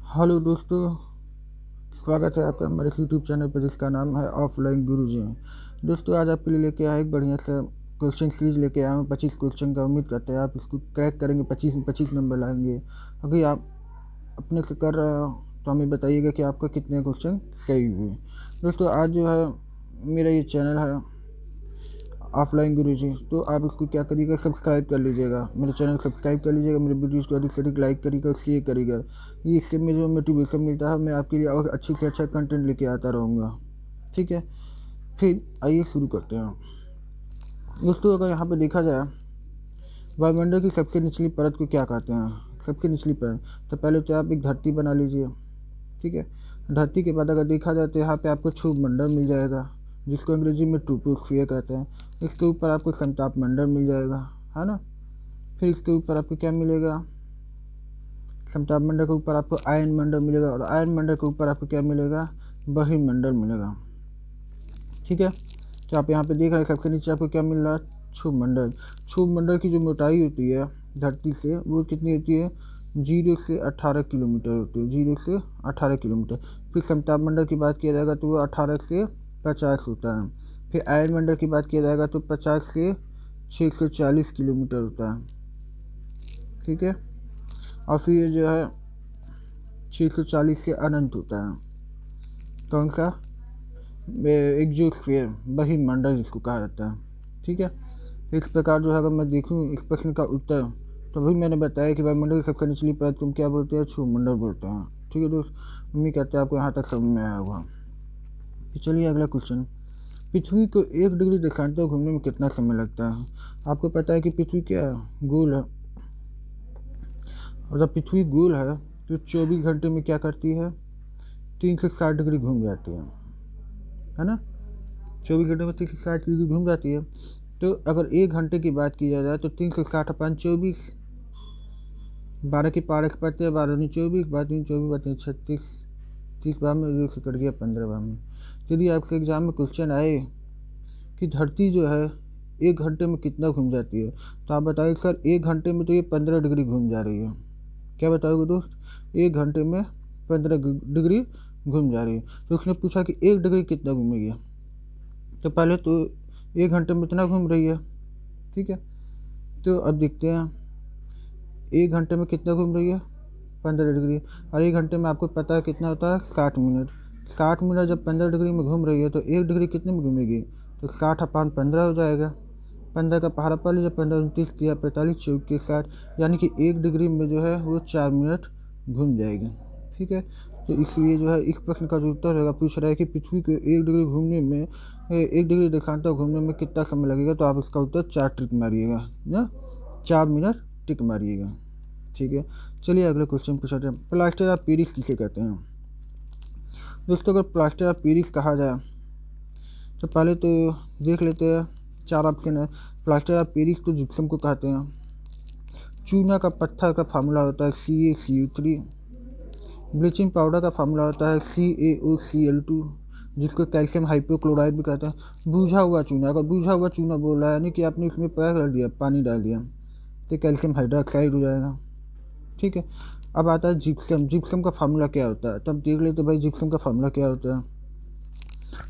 Hello दोस्तों, स्वागत है आपका हमारे यूट्यूब चैनल पर जिसका नाम है ऑफलाइन गुरुजी। दोस्तों, आज आपके लिए लेके आया एक बढ़िया सा क्वेश्चन सीरीज लेके आया हूँ। 25 क्वेश्चन का उम्मीद करते हैं आप इसको क्रैक करेंगे, 25 में 25 नंबर लाएंगे। अगर आप अपने से कर रहे हो तो हमें बताइएगा कि आपका कितने क्वेश्चन सही हुए। दोस्तों, आज जो है मेरा ये चैनल है ऑफलाइन गुरुजी, तो आप इसको क्या करिएगा, सब्सक्राइब कर लीजिएगा। मेरे चैनल को सब्सक्राइब कर लीजिएगा, मेरे वीडियोज़ को अधिक से अधिक लाइक करिएगा, शेयर करिएगा। ये इससे मुझे मोटिवेशन मिलता है, मैं आपके लिए और अच्छे से अच्छा कंटेंट लेके आता रहूँगा। ठीक है, फिर आइए शुरू करते हैं। दोस्तों, अगर यहाँ पे देखा जाए वायुमंडल की सबसे निचली परत को क्या कहते हैं, सबसे निचली परत, तो पहले तो आप एक धरती बना लीजिए। ठीक है, धरती के बाद अगर देखा जाए तो यहाँ पे आपको क्षुभ मंडल मिल जाएगा, जिसको अंग्रेजी में ट्रोपोस्फियर कहते हैं। इसके ऊपर आपको संताप मंडल मिल जाएगा, है ना। फिर इसके ऊपर आपको क्या मिलेगा, संताप मंडल के ऊपर आपको आयन मंडल मिलेगा, और आयन मंडल के ऊपर आपको क्या मिलेगा, बहिर्मंडल मिलेगा। ठीक है, तो आप यहाँ पे देख रहे हैं सबसे नीचे आपको क्या मिल रहा है, क्षुभ मंडल। क्षुभ मंडल की जो मोटाई होती है धरती से वो कितनी होती है, 0 से 18 किलोमीटर होती है, 0 से 18 किलोमीटर। फिर समताप मंडल की बात किया जाएगा तो वो 18 से 50 होता है। फिर आयन मंडल की बात किया जाएगा तो 50 से 640 किलोमीटर होता है। ठीक है, और फिर जो है 640 से अनंत होता है। कौन सा, एक्सोस्फीयर, बहिर्मंडल जिसको कहा जाता है। ठीक है, तो इस प्रकार जो है अगर मैं देखूँ इस प्रश्न का उत्तर, तो अभी मैंने बताया कि वायुमंडल की सबसे निचली परत को क्या बोलते हैं, क्षुभमंडल बोलते हैं। ठीक है दोस्त, उम्मीद करते हैं आपको यहाँ तक समझ में आया होगा। तो चलिए अगला क्वेश्चन, पृथ्वी को 1 डिग्री देशांतर घूमने में कितना समय लगता है। आपको पता है कि पृथ्वी क्या है, गोल है, और जब पृथ्वी गोल है तो 24 घंटे में क्या करती है, 360 डिग्री घूम जाती है ना। 24 घंटे में 360 डिग्री घूम जाती है। तो अगर 1 घंटे की बात की जाए तो 360/24, 12 की पार पड़ते हैं, 12 दूनी 24, 12 24, 36, 30 बार में 1 से कट गया 15 बार में। यदि आपके एग्जाम में क्वेश्चन आए कि धरती जो है 1 घंटे में कितना घूम जाती है, तो आप बताइए सर 1 घंटे में तो ये 15 डिग्री घूम जा रही है। क्या बताओगे दोस्त, 1 घंटे में 15 डिग्री घूम जा रही है। तो उसने पूछा कि 1 डिग्री कितना घूमेगी, तो पहले तो 1 घंटे में इतना घूम रही है। ठीक है, तो अब देखते हैं 1 घंटे में कितना घूम रही है, 15 डिग्री, और 1 घंटे में आपको पता है कितना होता है, 60 मिनट। 60 मिनट जब 15 डिग्री में घूम रही है तो 1 डिग्री कितने में घूमेगी, तो 60/15 हो जाएगा। 15 का पहाड़ा पा लीजिए, 15 29 3 45 चौके 60, यानी कि 1 डिग्री में जो है वो 4 मिनट घूम जाएगी। ठीक है, तो इसलिए जो है इस प्रश्न का जो उत्तर होगा, पूछ रहा है कि पृथ्वी को 1 डिग्री घूमने में, 1 डिग्री देशांतर घूमने में कितना समय लगेगा, तो आप इसका उत्तर 4 टिक मारिएगा ना, 4 मिनट टिक मारिएगा। ठीक है, चलिए अगले क्वेश्चन पूछते हैं, प्लास्टर ऑफ पेरिस किसे कहते हैं। दोस्तों, अगर प्लास्टर ऑफ पेरिस कहा जाए तो पहले तो देख लेते हैं, 4 ऑप्शन है। प्लास्टर ऑफ पेरिस तो जिप्सम को कहते हैं। चूना का पत्थर का फार्मूला होता है CaCO3। ब्लीचिंग पाउडर का फार्मूला होता है CaOCl2, जिसको कैल्शियम हाइपोक्लोराइड भी कहते हैं। बूझा हुआ चूना, अगर बूझा हुआ चूना बोल रहा है यानी कि आपने उसमें क्या कर दिया, पानी डाल दिया, तो कैल्शियम हाइड्रोक्साइड हो जाएगा। ठीक है, अब आता है जिप्सम। जिप्सम का फार्मूला क्या होता है, तब देख लेते भाई जिप्सम का फार्मूला क्या होता है।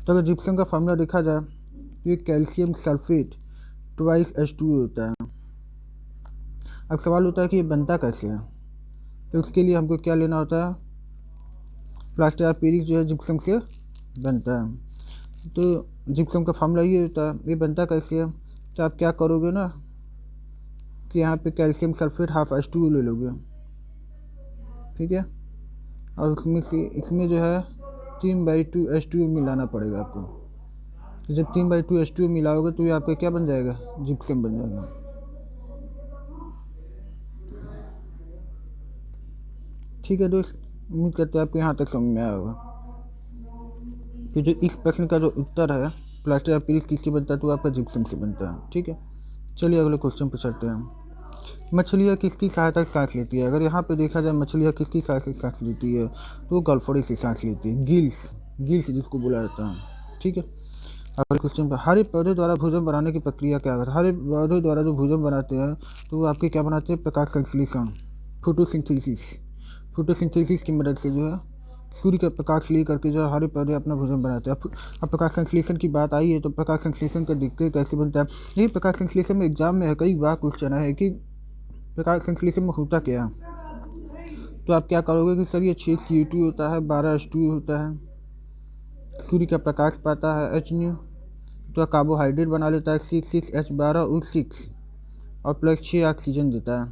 तो अगर जिप्सम का फार्मूला देखा जाए तो ये कैल्शियम सल्फेट ट्वाइस H2O होता है। अब सवाल होता है कि ये बनता कैसे है, तो उसके लिए हमको क्या लेना होता है, प्लास्टर ऑफ पेरिस जो है जिप्सम से बनता है। तो जिप्सम का फार्मूला ये होता है, ये बनता कैसे है, तो आप क्या करोगे ना कि यहाँ पे कैल्शियम सल्फेट ½ H2O ले लोगे। ठीक है, और इसमें जो है 3/2 H2O मिलाना पड़ेगा आपको। तो जब 3/2 H2O मिलाओगे तो ये आपका क्या बन जाएगा, जिप्सम बन जाएगा। ठीक है दोस्त, उम्मीद करते हैं आपको यहाँ तक समझ में आया होगा कि जो इस प्रश्न का जो उत्तर है, प्लास्टर ऑफ पेरिस किससे बनता है, तो आपका जिप्सम से बनता है। ठीक है, चलिए अगले क्वेश्चन पर चलते हैं। मछलियाँ किसकी सहायता से सांस लेती है। अगर यहाँ पे देखा जाए मछलियाँ किसकी सहायता से सांस लेती है, तो वो गलफड़े से सांस लेती है, गिल्स, गिल्स जिसको बोला जाता है। ठीक है, अगले क्वेश्चन पर, हरे पौधे द्वारा भोजन बनाने की प्रक्रिया क्या है। हरे पौधे द्वारा जो भोजन बनाते हैं तो वो आपके क्या बनाते हैं, प्रकाश संश्लेषण, फोटोसिंथेसिस। फोटोसिंथेसिस की मदद से जो है सूर्य का प्रकाश ले करके जो है हरे पौधे अपना भोजन बनाते हैं। अब प्रकाश संश्लेषण की बात आई है तो प्रकाश संश्लेषण का देखते हैं कैसे बनता है। ये प्रकाश संश्लेषण में एग्जाम में है, कई बार क्वेश्चन है कि प्रकाश संश्लेषण में होता क्या है। तो आप क्या करोगे कि सर ये 6 CO2 होता है, 12 H2O होता है, सूर्य का प्रकाश पाता है H, तो कार्बोहाइड्रेट बना लेता है 6H12O6 और प्लस 6 ऑक्सीजन देता है।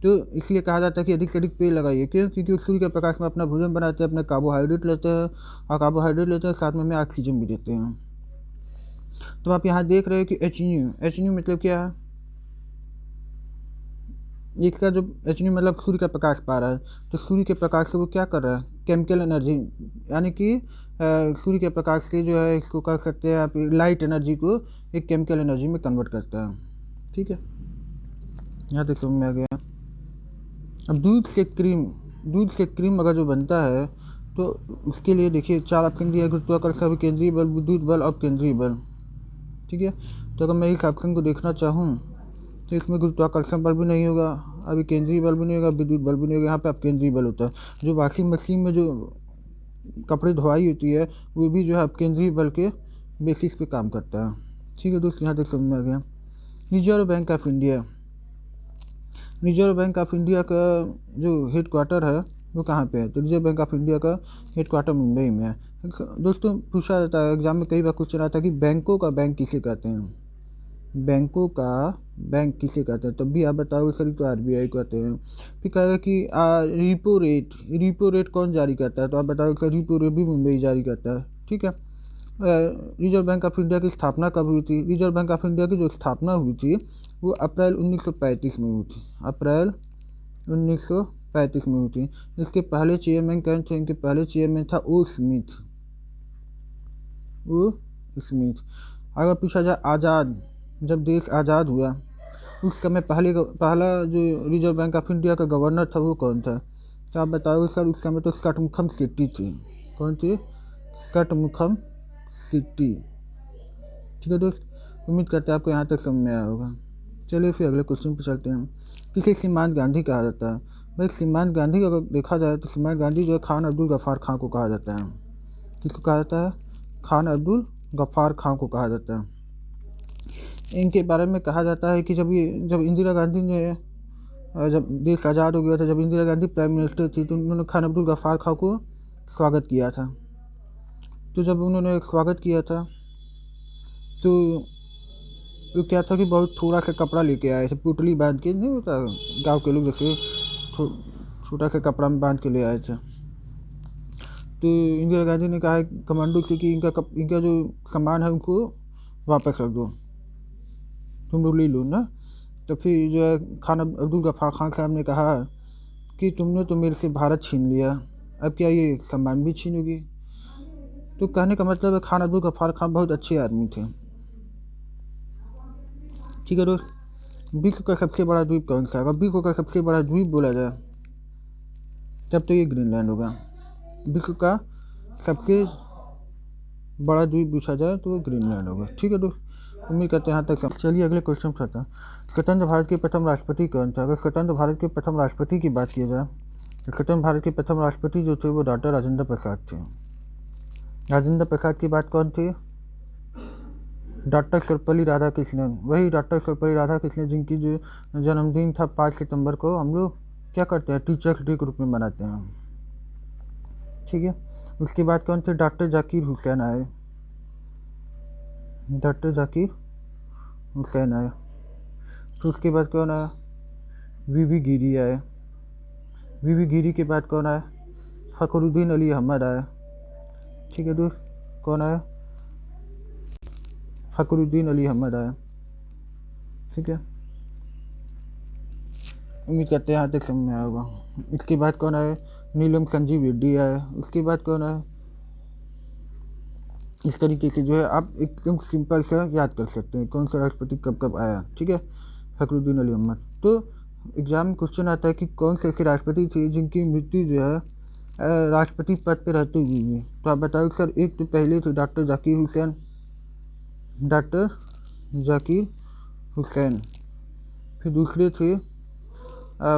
तो इसलिए कहा जाता है कि अधिक से अधिक पेड़ लगाइए। क्यों? क्योंकि सूर्य के प्रकाश में अपना भोजन बनाते हैं, अपने कार्बोहाइड्रेट लेते हैं और कार्बोहाइड्रेट लेते हैं साथ में हमें ऑक्सीजन भी देते हैं। तो आप यहाँ देख रहे हो कि H मतलब क्या है, इसका जो H मतलब सूर्य का प्रकाश पा रहा है, तो सूर्य के प्रकाश से वो क्या कर रहा है, केमिकल एनर्जी, यानी कि सूर्य के प्रकाश से जो है इसको कह सकते हैं आप लाइट एनर्जी को एक केमिकल एनर्जी में कन्वर्ट करता है। ठीक है, यहाँ तक समझ में आ गया। अब दूध से क्रीम अगर जो बनता है तो उसके लिए देखिए 4 ऑप्शन दिया है, गुरुत्वाकर्षण, केंद्रीय बल, विद्युत बल और केंद्रीय बल। ठीक है, तो अगर मैं इस ऑप्शन को देखना चाहूँ तो इसमें गुरुत्वाकर्षण बल भी नहीं होगा, अभी केंद्रीय बल भी नहीं होगा, विद्युत बल भी नहीं होगा। यहाँ पे अब केंद्रीय बल होता है। जो वॉशिंग मशीन में जो कपड़े धोवाई होती है वो भी जो है अब केंद्रीय बल के बेसिस पे काम करता है। ठीक है दोस्तों, यहाँ तक समझ में आ गया। रिजर्व बैंक ऑफ इंडिया का जो हेड क्वार्टर है वो कहाँ पे है, तो रिजर्व बैंक ऑफ इंडिया का हेड क्वार्टर मुंबई में है। दोस्तों पूछा जाता है एग्जाम में, कई बार क्वेश्चन आता है कि बैंकों का बैंक किसे कहते हैं, बैंकों का बैंक किसे कहते हैं, तब भी आप बताओगे सर तो RBI कहते हैं। फिर कहेगा कि रिपो रेट कौन जारी करता है, तो आप बताओगे सर रिपो रेट भी मुंबई जारी करता है। ठीक है, रिजर्व बैंक ऑफ इंडिया की स्थापना कब हुई थी, रिजर्व बैंक ऑफ इंडिया की जो स्थापना हुई थी वो अप्रैल 1935 में हुई थी, अप्रैल 1935 में हुई थी। इसके पहले चेयरमैन कौन थे, इनके पहले चेयरमैन था ओ स्मिथ। अगर पूछा जाए जब देश आज़ाद हुआ उस समय पहला जो रिजर्व बैंक ऑफ इंडिया का गवर्नर था वो कौन था, तो आप बताओगे सर उस समय तो षटमुखम सिटी थी। कौन थी? षटमुखम सिटी। ठीक है दोस्त, उम्मीद करते हैं आपको यहाँ तक समझ में आया होगा। चलिए फिर अगले क्वेश्चन पर चलते हैं। किसे सीमांत गांधी कहा जाता है? भाई सीमांत गांधी को अगर देखा जाए तो सीमांत गांधी जो है खान अब्दुल गफ़ार खां को कहा जाता है। किसको कहा जाता है? खान अब्दुल गफ़ार खां को कहा जाता है। इनके बारे में कहा जाता है कि जब इंदिरा गांधी ने जब देश आज़ाद हो गया था, जब इंदिरा गांधी प्राइम मिनिस्टर थी तो उन्होंने खान अब्दुल गफ़ार खां को स्वागत किया था। तो जब उन्होंने स्वागत किया था तो क्या था कि बहुत थोड़ा सा कपड़ा लेके आए थे, पुतली बांध के, नहीं होता गांव के लोग जैसे छोटा सा कपड़ा में बांध के ले आए थे। तो इंदिरा गांधी ने कहा कमांडो से कि इनका जो सामान है उनको वापस रख दो, तुम लोग ले लो ना। तो फिर जो है खान अब्दुल गफ़ार खान साहब ने कहा कि तुमने तो मेरे से भारत छीन लिया, अब क्या ये सामान भी छीनोगी। तो कहने का मतलब है खान अब्दुल गफ़ार खान बहुत अच्छे आदमी थे। ठीक है दोस्त, विश्व का सबसे बड़ा द्वीप कौन सा है? अगर विश्व का सबसे बड़ा द्वीप बोला जाए तब तो ये ग्रीनलैंड होगा। विश्व का सबसे बड़ा द्वीप पूछा जाए तो वो ग्रीनलैंड होगा। ठीक है दोस्त, उम्मीद करते हैं यहाँ तक। चलिए अगले क्वेश्चन पर आता है। स्वतंत्र भारत के प्रथम राष्ट्रपति कौन था? अगर स्वतंत्र भारत के प्रथम राष्ट्रपति की बात की जाए तो स्वतंत्र भारत के प्रथम राष्ट्रपति जो थे वो डॉक्टर राजेंद्र प्रसाद थे। राजेंद्र प्रसाद की बात कौन थी? डॉक्टर सर्वपल्ली राधाकृष्णन, वही डॉक्टर सर्वपल्ली राधाकृष्णन जिनकी जो जन्मदिन था 5 सितंबर को हम लोग क्या करते हैं, टीचर्स डे के रूप में मनाते हैं। ठीक है, उसके बाद कौन थे? डॉक्टर जाकिर हुसैन आए, डॉक्टर जाकिर हुसैन आए। तो उसके बाद कौन आया? वीवी गिरी आए। वीवी गिरी के बाद कौन आया? फ़खरुद्दीन अली अहमद आए। ठीक है दोस्त, कौन आया? फ़खरुद्दीन अली अहमद आया। ठीक है, उम्मीद करते हैं यहाँ तक समझ में आया होगा। इसके बाद कौन आए? नीलम संजीव रेड्डी आए। उसके बाद कौन आए? इस तरीके से जो है आप एकदम सिंपल से याद कर सकते हैं कौन सा राष्ट्रपति कब कब आया। ठीक है, फ़खरुद्दीन अली अहमद। तो एग्जाम में क्वेश्चन आता है कि कौन से ऐसे राष्ट्रपति थे जिनकी मृत्यु जो है राष्ट्रपति पद पर रहते हुए हुई। तो आप बताओ सर, एक तो पहले थे डॉक्टर जाकिर हुसैन, डॉक्टर जाकिर हुसैन, फिर दूसरे थे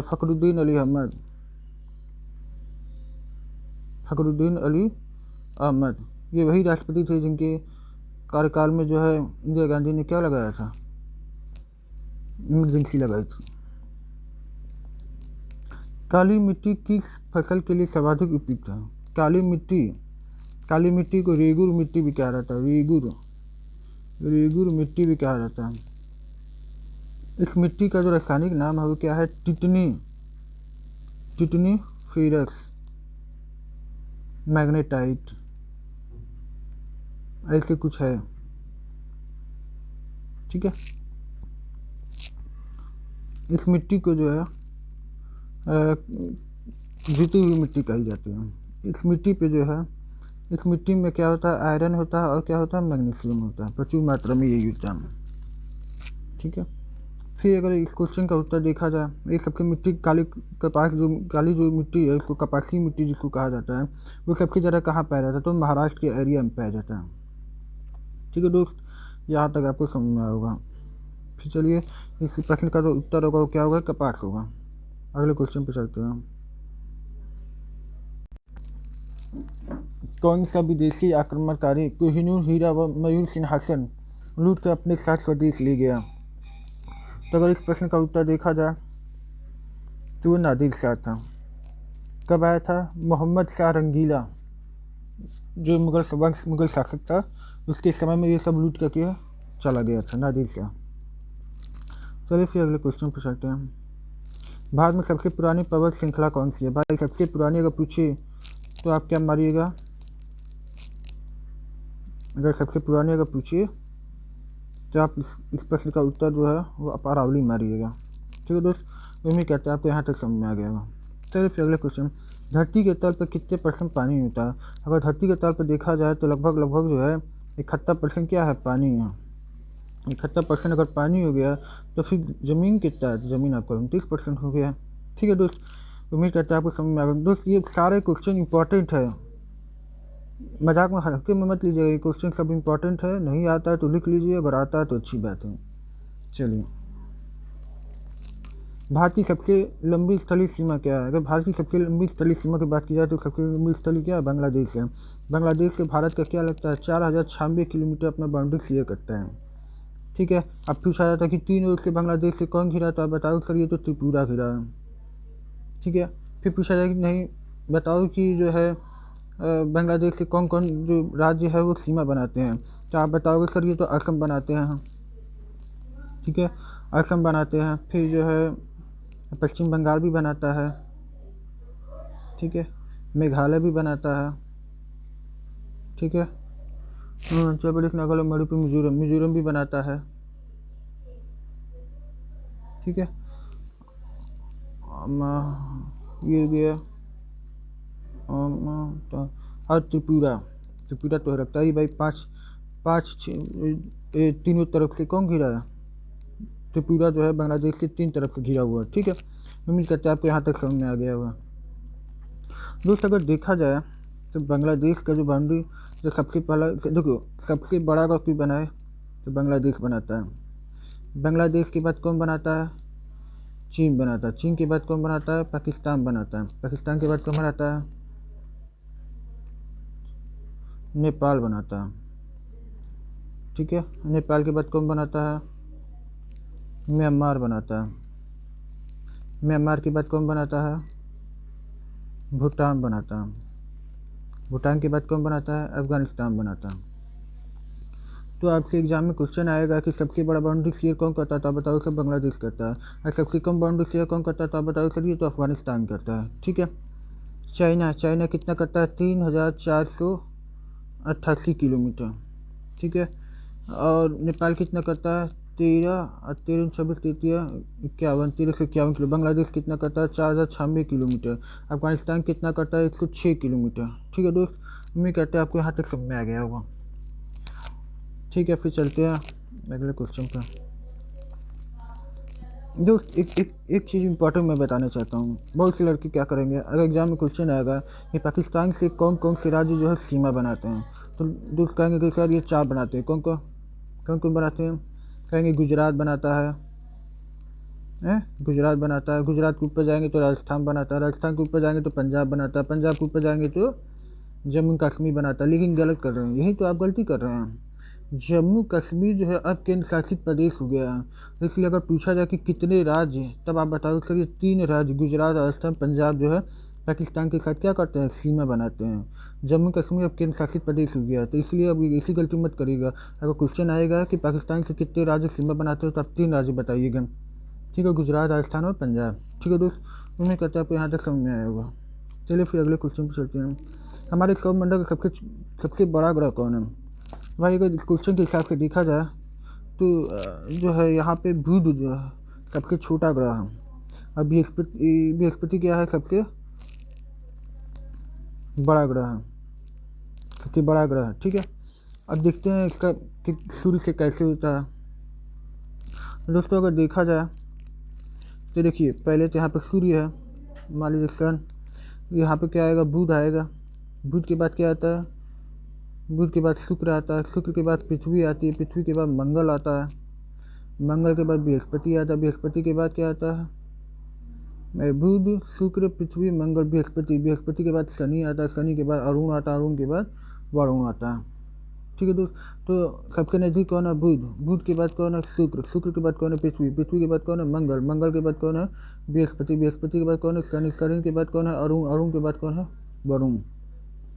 फ़खरुद्दीन अली अहमद, फखरुद्दीन अली अहमद, ये वही राष्ट्रपति थे जिनके कार्यकाल में जो है इंदिरा गांधी ने क्या लगाया था, इमरजेंसी लगाई थी। काली मिट्टी किस फसल के लिए सर्वाधिक उपयुक्त है? काली मिट्टी को रेगुर मिट्टी भी कहा जाता है, रेगुर मिट्टी भी कहा जाता है। इस मिट्टी का जो रासायनिक नाम है वो क्या है? टिटनी फेरस मैग्नेटाइट, ऐसे कुछ है, ठीक है। इस मिट्टी को जो है जीती हुई मिट्टी कही जाती है। इस मिट्टी पे जो है, इस मिट्टी में क्या होता है? आयरन होता है और क्या होता है? मैग्नीशियम होता है, प्रचुर मात्रा में यही होता है, ठीक है। फिर अगर इस क्वेश्चन का उत्तर देखा जाए, ये सबसे मिट्टी काली जो मिट्टी है, इसको कपासी मिट्टी जिसको कहा जाता है, वो सबसे ज़्यादा कहाँ पाया जाता है? तो महाराष्ट्र के एरिया में पाया जाता है, ठीक है दोस्त। यहाँ तक आपको समझ में होगा। फिर चलिए इस प्रश्न का जो उत्तर होगा वो क्या होगा? कपास होगा। अगले क्वेश्चन पे चलते हैं। कौन सा विदेशी आक्रमणकारी कोहिनूर हीरा व मयूर सिंहासन लूट कर अपने साथ स्वदेश ले गया? तो अगर इस प्रश्न का उत्तर देखा जाए तो वो नादिर शाह था। कब आया था? मोहम्मद शाह रंगीला जो मुगल शासक था, उसके समय में ये सब लूट करके चला गया था, नादिर शाह। चलिए फिर अगले क्वेश्चन पर चलते हैं। भारत में सबसे पुरानी पर्वत श्रृंखला कौन सी है? भाई सबसे पुरानी अगर पूछे तो आप क्या मारिएगा? अगर सबसे पुरानी अगर पूछिए तो आप इस प्रश्न का उत्तर जो है वो आप अरावली मारिएगा, ठीक है दोस्त। उम्मीद करते हैं आपको यहाँ तक समझ में आ गया होगा। चलिए फिर अगले क्वेश्चन। धरती के तल पर कितने % पानी होता है? अगर धरती के तल पर देखा जाए तो लगभग जो है 71% क्या है? पानी है। 71% अगर पानी हो गया तो फिर ज़मीन कितना है? ज़मीन आपका 29% हो गया, ठीक है दोस्त। उम्मीद करते हैं आपको समझ में आ गया दोस्त। ये सारे क्वेश्चन इंपॉर्टेंट है, मजाक में हल्के में मत लीजिएगा, ये क्वेश्चन सब इंपॉर्टेंट है। नहीं आता है तो लिख लीजिए, अगर आता है तो अच्छी बात है। चलिए, भारत की सबसे लंबी स्थलीय सीमा क्या है? अगर भारत की सबसे लंबी स्थलीय सीमा की बात की जाए तो सबसे लंबी स्थली क्या है? बांग्लादेश है। बांग्लादेश से भारत का क्या लगता है? 4096 किलोमीटर अपना बाउंड्री शेयर करता है, ठीक है। अब पूछा जाता है कि 3 ओर से बांग्लादेश से कौन घिरा? तो आप बताओ सर ये तो त्रिपुरा घिरा है, ठीक है। फिर पूछा जाए कि नहीं बताओ कि जो है बांग्लादेश से कौन कौन जो राज्य है वो सीमा बनाते हैं? तो आप बताओगे सर ये तो असम बनाते हैं, ठीक है, असम बनाते हैं। फिर जो है पश्चिम बंगाल भी बनाता है, ठीक है, मेघालय भी बनाता है, ठीक है, उत्तर प्रदेश, नागालैंड, मणिपुर, मिजोरम भी बनाता है, ठीक है। ये गया और त्रिपुरा तो रखता ही भाई। तीनों तरफ से कौन घिरा है? त्रिपुरा जो है बांग्लादेश से 3 तरफ से घिरा हुआ है, ठीक है। उम्मीद करते हैं आपको यहाँ तक समझ में आ गया होगा दोस्त। अगर देखा जाए तो बांग्लादेश का जो बाउंड्री जो सबसे पहला देखो सबसे बड़ा का क्यों बना है? तो बांग्लादेश बनाता है। बांग्लादेश के बाद कौन बनाता है? चीन बनाता है। चीन के बाद कौन बनाता है? पाकिस्तान बनाता है। पाकिस्तान के बाद कौन बनाता है? नेपाल बनाता है, ठीक है। नेपाल के बाद कौन बनाता है? म्यांमार बनाता है। म्यांमार के बाद कौन बनाता है? भूटान बनाता है। भूटान के बाद कौन बनाता है? अफगानिस्तान बनाता है। तो आपसे एग्जाम में क्वेश्चन आएगा कि सबसे बड़ा बाउंड्री शेयर कौन करता है? तो आप बताओ सर बांग्लादेश करता है। और सबसे कम बाउंड्री शेयर कौन करता है? तो आप बताओ सर ये तो अफगानिस्तान करता है, ठीक है। चाइना कितना करता है? 3488 किलोमीटर, ठीक है। और नेपाल कितना करता है? 13 26 51 1351 किलो। बांग्लादेश कितना करता है? 4096 किलोमीटर। अफगानिस्तान कितना करता है? 106 किलोमीटर, ठीक है दोस्त। उम्मीद करते हैं आपको यहाँ तक समझ में आ गया होगा, ठीक है। फिर चलते हैं अगले क्वेश्चन पर। दोस्त एक चीज़ इंपॉर्टेंट मैं बताना चाहता हूँ। बहुत से लड़के क्या करेंगे, अगर एग्जाम में क्वेश्चन आएगा कि पाकिस्तान से कौन कौन से राज्य जो है सीमा बनाते हैं, तो दोस्त कहेंगे कि सर ये 4 बनाते हैं। कौन कौन बनाते हैं? कहेंगे गुजरात बनाता है, है, गुजरात बनाता है, गुजरात के ऊपर जाएंगे तो राजस्थान बनाता है, राजस्थान के ऊपर जाएंगे तो पंजाब बनाता है, पंजाब के ऊपर जाएंगे तो जम्मू कश्मीर बनाता है। लेकिन गलत कर रहे हैं, यही तो आप गलती कर रहे हैं। जम्मू कश्मीर जो है अब केंद्र शासित प्रदेश हो गया है। इसलिए अगर पूछा जाए कि कितने राज्य हैं, तब आप बताओ सर ये 3 राज्य गुजरात, राजस्थान, पंजाब जो है पाकिस्तान के साथ क्या करते हैं, सीमा बनाते हैं। जम्मू कश्मीर अब केंद्र शासित प्रदेश हो गया है, तो इसलिए अब ऐसी गलती मत करिएगा। अगर क्वेश्चन आएगा कि पाकिस्तान से कितने राज्य सीमा बनाते हो, तो आप 3 राज्य बताइएगा। ठीक है, गुजरात, राजस्थान और पंजाब। ठीक है दोस्त, उम्मीद करते हैं आपको यहाँ तक समझ में आया होगा। चलिए फिर अगले क्वेश्चन पर चलते हैं। हमारे सौरमंडल का सबसे बड़ा ग्रह कौन है? भाई अगर क्वेश्चन के हिसाब से देखा जाए तो जो है यहाँ पे बुध जो है सबसे छोटा ग्रह है। अब बृहस्पति क्या है, सबसे बड़ा ग्रह है, सबसे बड़ा ग्रह है। ठीक है, अब देखते हैं इसका कि सूर्य से कैसे होता है। दोस्तों अगर देखा जाए तो देखिए, पहले तो यहाँ पर सूर्य है, मान लीजिए सन। यहाँ पे क्या आएगा, बुध आएगा। बुध के बाद क्या आता है, बुध के बाद शुक्र आता है। शुक्र के बाद पृथ्वी आती है। पृथ्वी के बाद मंगल आता है। मंगल के बाद बृहस्पति आता है। बृहस्पति के बाद क्या आता है, बुध, शुक्र, पृथ्वी, मंगल, बृहस्पति। बृहस्पति के बाद शनि आता है। शनि के बाद अरुण आता है। अरुण के बाद वरुण आता है। ठीक है दोस्त, तो सबसे नज़दीक कौन है, बुध। बुध के बाद कौन है, शुक्र। शुक्र के बाद कौन है, पृथ्वी। पृथ्वी के बाद कौन है, मंगल। मंगल के बाद कौन है, बृहस्पति। बृहस्पति के बाद कौन है, शनि। शनि के बाद कौन है, अरुण। अरुण के बाद कौन है, वरुण।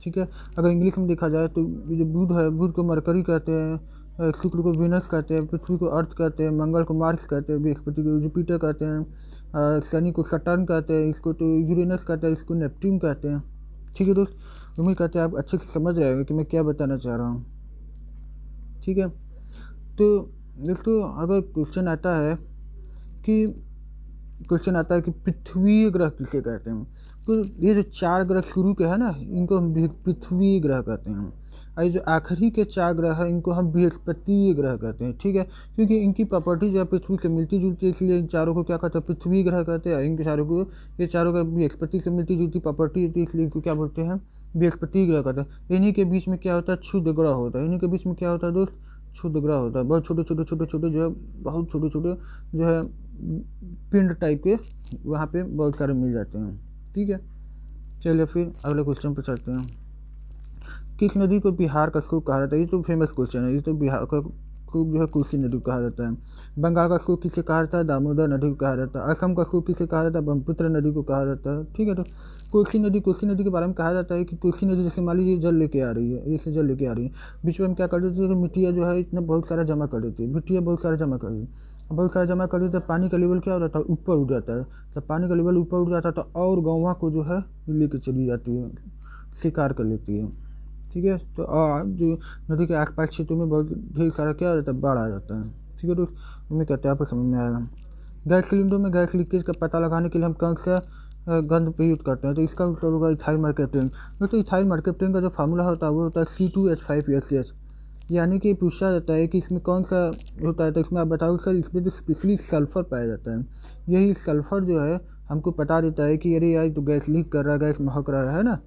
ठीक है, अगर इंग्लिश में देखा जाए तो जो बुध है, बुध को मरकरी कहते हैं, शुक्र को वीनस कहते हैं, पृथ्वी को अर्थ कहते हैं, मंगल को मार्स कहते हैं, बृहस्पति को जुपिटर कहते हैं, शनि को सटर्न कहते हैं, इसको तो यूरेनस कहते हैं, इसको नेपट्यून कहते हैं। ठीक है दोस्त, उम्मीद करते हैं आप अच्छे से समझ रहे होंगे कि मैं क्या बताना चाह रहा हूँ। ठीक है, तो दोस्तों अगर क्वेश्चन आता है कि पृथ्वी ग्रह किसे कहते हैं, तो ये जो 4 ग्रह शुरू के हैं ना, इनको हम पृथ्वी ग्रह कहते हैं। और ये जो आखिरी के 4 ग्रह हैं, इनको हम बृहस्पति ग्रह कहते हैं। ठीक है, क्योंकि इनकी प्रॉपर्टी जो है पृथ्वी से मिलती जुलती है, इसलिए इन चारों को क्या कहते हैं, पृथ्वी ग्रह कहते हैं। इनके चारों को, ये चारों का बृहस्पति से मिलती जुलती प्रॉपर्टी होती है, इसलिए इनको क्या बोलते हैं, बृहस्पति ग्रह कहते हैं। इन्हीं के बीच में क्या होता है, क्षुद्र ग्रह होता है। इन्हीं के बीच में क्या होता है दोस्त, क्षुद्र ग्रह होता है। बहुत छोटे छोटे जो है, बहुत छोटे छोटे जो है पिंड टाइप के वहाँ पे बहुत सारे मिल जाते हैं। ठीक है, चलिए फिर अगले क्वेश्चन पर चलते हैं। किस नदी को बिहार का सूप कहा जाता है? ये तो फेमस क्वेश्चन है। ये तो बिहार का सूप जो है कोसी नदी को कहा जाता है। बंगाल का सूप किसे कहा जाता है, दामोदर नदी को कहा जाता है। असम का सूप किसे कहा जाता है, ब्रह्मपुत्र नदी को कहा जाता है। ठीक है, तो कोसी नदी के बारे में कहा जाता है कि कोसी नदी जैसे मान लीजिए जल लेके आ रही है, जैसे जल लेके आ रही है, बीच में हम क्या कर देते हैं कि मिट्टियाँ जो है इतना बहुत सारा जमा कर देती है, मिट्टियाँ बहुत सारा जमा कर देती है, बहुत सारा जमा कर देते हैं। पानी का लेवल क्या हो जाता है, ऊपर उठ जाता है। जब पानी का लेवल ऊपर उठ जाता है तो और गौवा को जो है लेके चली जाती है, शिकार कर लेती है। ठीक है, तो और जो नदी के आसपास क्षेत्रों में बहुत ढेर सारा क्या हो जाता है, बाढ़ आ जाता है। ठीक है दोस्त, उम्मीद करते हैं आपको समझ में आएगा। गैस सिलेंडर में गैस लीकेज का पता लगाने के लिए हम कौन सा गंध प्रयुक्त करते हैं? तो इसका उत्तर होगा इथाइल मर्केप्टेन। दोस्तों इथाइल मर्केप्टेन का जो फार्मूला होता है वो होता है C2H5SH। यानी कि पूछा जाता है कि इसमें कौन सा होता है, तो इसमें आप बताओ सर, इसमें तो स्पेशली सल्फ़र पाया जाता है। यही सल्फ़र जो है हमको बता देता है कि अरे यार तो गैस लीक कर रहा है, गैस महक रहा है ना।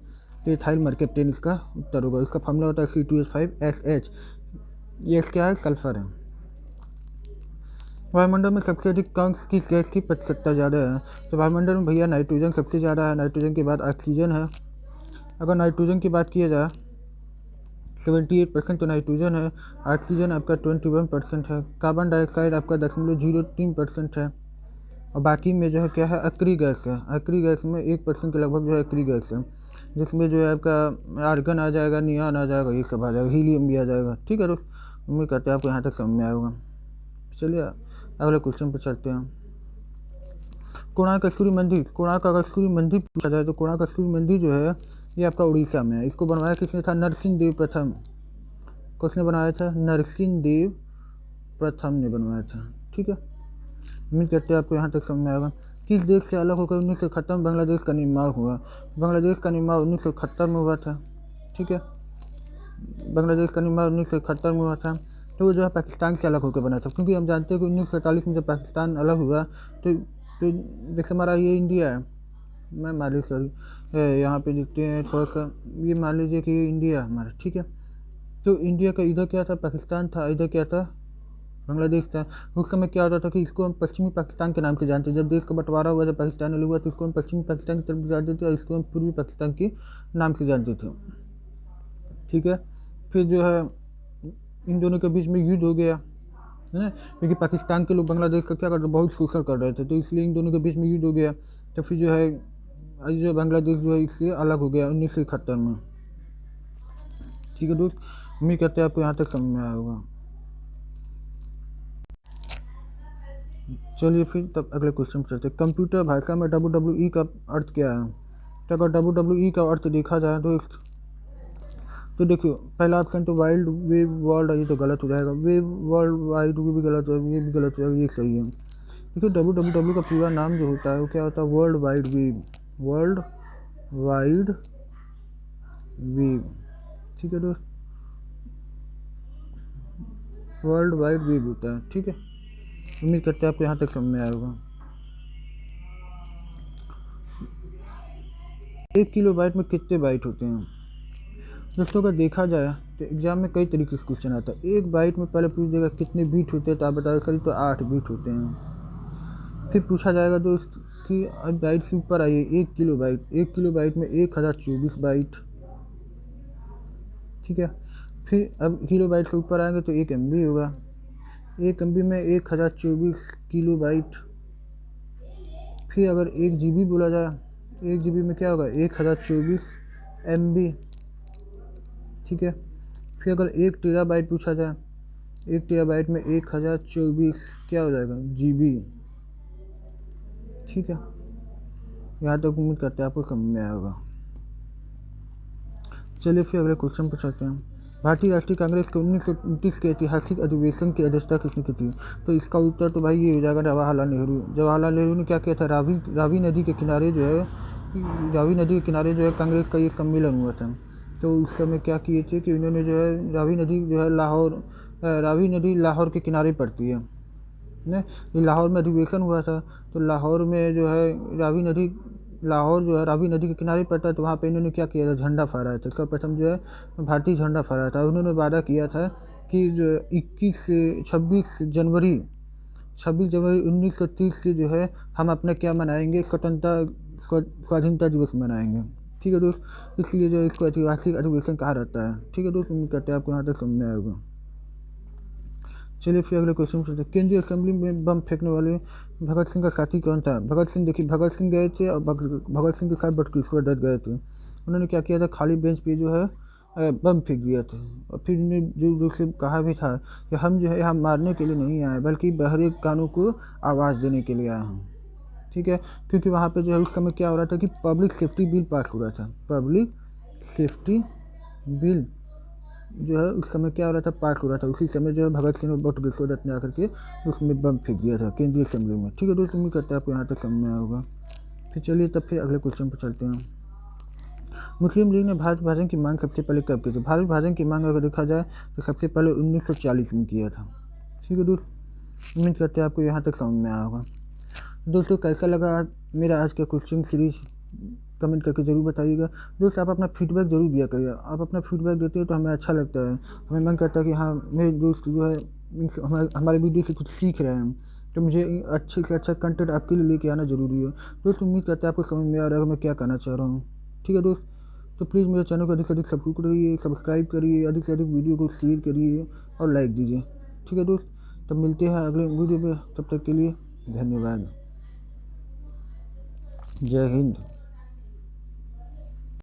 तो इथाइल मर्केप्टेन इसका उत्तर होगा। इसका फार्मूला होता है C2H5SH। ये क्या है, सल्फ़र है। वायुमंडल में सबसे अधिक कौन किस गैस की प्रतिशतता ज़्यादा है? तो वायुमंडल में भैया नाइट्रोजन सबसे ज़्यादा है। नाइट्रोजन के बाद ऑक्सीजन है। अगर नाइट्रोजन की बात किया जाए 78% तो नाइट्रोजन है। ऑक्सीजन आपका 21% है। कार्बन डाइऑक्साइड आपका 0.03% है। और बाकी में जो है क्या है, अक्री गैस है। अक्री गैस में 1% के लगभग जो है अक्री गैस है, जिसमें जो है आपका आर्गन आ जाएगा, नियॉन आ जाएगा, ये सब आ जाएगा, हीलियम भी आ जाएगा। ठीक है दोस्त, उम्मीद करते हैं आपको यहाँ तक समझ में आया होगा। चलिए अगले क्वेश्चन पर चलते हैं। कोणार्क सूर्य मंदिर, कोणार्क अगर सूर्य मंदिर पूछा जाए तो कोणार्क सूर्य मंदिर जो है ये आपका उड़ीसा में है। इसको बनवाया किसने था, नरसिंह देव प्रथम। किसने बनाया था, नरसिंह देव प्रथम ने बनवाया था। ठीक है, उम्मीद करते हैं आपको यहाँ तक समझ में आएगा। किस देश से अलग होकर 1971 में बांग्लादेश का निर्माण हुआ? बांग्लादेश का निर्माण 1971 में हुआ था। ठीक है, बांग्लादेश का निर्माण 1971 में हुआ था। तो वो जो है पाकिस्तान से अलग होकर बना था, क्योंकि हम जानते हैं कि 1947 में जब पाकिस्तान अलग हुआ तो जैसे हमारा ये इंडिया है, मैं मान लीजिए सॉरी यहाँ पे देखते हैं थोड़ा सा, ये मान लीजिए कि ये इंडिया है हमारा। ठीक है, तो इंडिया का इधर क्या था, पाकिस्तान था, इधर क्या था, बांग्लादेश था। उस समय क्या होता था कि इसको हम पश्चिमी पाकिस्तान के नाम से जानते हैं। जब देश का बंटवारा हुआ, जब पाकिस्तान अलग हुआ, तो इसको हम पश्चिमी पाकिस्तान की तरफ जानते थे और इसको हम पूर्वी पाकिस्तान के नाम से जानते थे। ठीक है, फिर जो है इन दोनों के बीच में युद्ध हो गया, है ना, क्योंकि पाकिस्तान के लोग बांग्लादेश का क्या करते, बहुत शोषण कर रहे थे, तो इसलिए इन दोनों के बीच में युद्ध हो गया। तो फिर जो है आज जो बांग्लादेश जो है इससे अलग हो गया 1971 में। ठीक है दोस्त, उम्मीद करते हैं आपको यहाँ तक समझ में आया होगा। चलिए फिर तब अगले क्वेश्चन पर चलते हैं। कंप्यूटर भाषा में WWE का अर्थ क्या है? तो अगर WWE का अर्थ देखा जाए तो देखियो, पहला ऑप्शन तो वाइल्ड वेब वर्ल्ड, ये तो गलत हो जाएगा। वेब वर्ल्ड वाइड भी गलत हो जाएगा, ये भी गलत हो जाएगा, ये सही है। देखिए WWE का पूरा नाम जो होता है वो क्या होता है? World wide web, world wide web. ठीक है दोस्त, वर्ल्ड वाइड वेब होता है। ठीक है, उम्मीद करते हैं आपको यहाँ तक समझ में आया होगा। 1 किलोबाइट में कितने बाइट होते हैं? दोस्तों अगर देखा जाए तो एग्जाम में कई तरीके से क्वेश्चन आता है। एक बाइट में पहले पूछ देगा कितने बीट होते हैं, तो आप बताओ करीब तो 8 बीट होते हैं। फिर पूछा जाएगा दोस्त कि अब बाइट से ऊपर आइए, 1 किलोबाइट, 1 किलोबाइट में 1024 बाइट। ठीक है, फिर अब किलोबाइट से ऊपर आएंगे तो 1 MB होगा, 1 MB में 1024 किलोबाइट। फिर अगर 1 GB बोला जाए, 1 GB में क्या होगा? 1024 MB। ठीक है, फिर अगर 1 टेराबाइट पूछा जाए, 1 टेराबाइट में 1024 क्या हो जाएगा? GB। ठीक है, यहाँ तक उम्मीद करते हैं आपको समझ में आया होगा। चलिए फिर अगले क्वेश्चन पर चलते हैं। भारतीय राष्ट्रीय कांग्रेस के 1929 के ऐतिहासिक अधिवेशन की अध्यक्षता किसने की थी? तो इसका उत्तर तो भाई ये हो जाएगा जवाहरलाल नेहरू। जवाहरलाल नेहरू ने क्या किया था? रावी नदी के किनारे जो है, रावी नदी के किनारे जो है कांग्रेस का ये सम्मेलन हुआ था। तो उस समय क्या किए थे कि उन्होंने जो है रावी नदी जो है रावी नदी लाहौर के किनारे पड़ती है ना, ये लाहौर में अधिवेशन हुआ था। तो लाहौर में जो है लाहौर जो है रावी नदी के किनारे पड़ता है। तो वहाँ पे इन्होंने क्या किया था? झंडा फहराया था। सर्वप्रथम जो है भारतीय झंडा फहराया था। उन्होंने वादा किया था कि जो 26 जनवरी 1930 से जो है हम अपना क्या मनाएंगे? स्वाधीनता दिवस मनाएंगे। ठीक है दोस्त, इसलिए जो इसको ऐतिहासिक अधिवेशन कहा जाता है। ठीक है दोस्त, उम्मीद करते हैं आपको यहाँ तक समझ में आएगा। चलिए फिर अगले क्वेश्चन चलते हैं। केंद्रीय असेंबली में बम फेंकने वाले भगत सिंह का साथी कौन था? भगत सिंह, देखिए भगत सिंह गए थे और भगत सिंह के साथ बटुकेश्वर दत्त गए थे। उन्होंने क्या किया था? खाली बेंच पे जो है बम फेंक दिया था। और फिर उन्होंने जो से कहा भी था कि हम जो है यहाँ मारने के लिए नहीं आए, बल्कि बहरे कानों को आवाज़ देने के लिए आए हैं। ठीक है, क्योंकि वहाँ पे जो है उस समय क्या हो रहा था कि पब्लिक सेफ्टी बिल पास हो रहा था। पब्लिक सेफ्टी बिल जो है उस समय क्या हो रहा था? पास हो रहा था। उसी समय जो है भगत सिंह और बटुकेश्वर दत्त ने आकर के उसमें बम फेंक दिया था केंद्रीय असेंबली में। ठीक है दोस्तों, उम्मीद करते हैं आपको यहाँ तक समझ में आया होगा। फिर चलिए तब फिर अगले क्वेश्चन पर चलते हैं। मुस्लिम लीग ने भारत विभाजन की मांग सबसे पहले कब की थी? भारत विभाजन की मांग अगर देखा जाए तो सबसे पहले 1940 में किया था। ठीक है दोस्त, उम्मीद करते हैं आपको यहाँ तक समझ में आया होगा। दोस्तों कैसा लगा मेरा आज का क्वेश्चन सीरीज? कमेंट करके ज़रूर बताइएगा। दोस्त आप अपना फीडबैक ज़रूर दिया करिए। आप अपना फीडबैक देते हो तो हमें अच्छा लगता है, हमें मन करता है कि हाँ मेरे दोस्त जो है हमारे वीडियो से कुछ सीख रहे हैं, तो मुझे अच्छे से अच्छा कंटेंट आपके लिए लेके आना ज़रूरी है। दोस्त उम्मीद करते हैं आपको समझ में आ रहा है मैं क्या कहना चाह रहा हूँ। ठीक है दोस्त, तो प्लीज़ मेरे चैनल को अधिक से अधिक सब्सक्राइब करिए, अधिक से अधिक वीडियो को शेयर करिए और लाइक दीजिए। ठीक है दोस्त, तब मिलते हैं अगले वीडियो में, तब तक के लिए धन्यवाद। जय हिंद।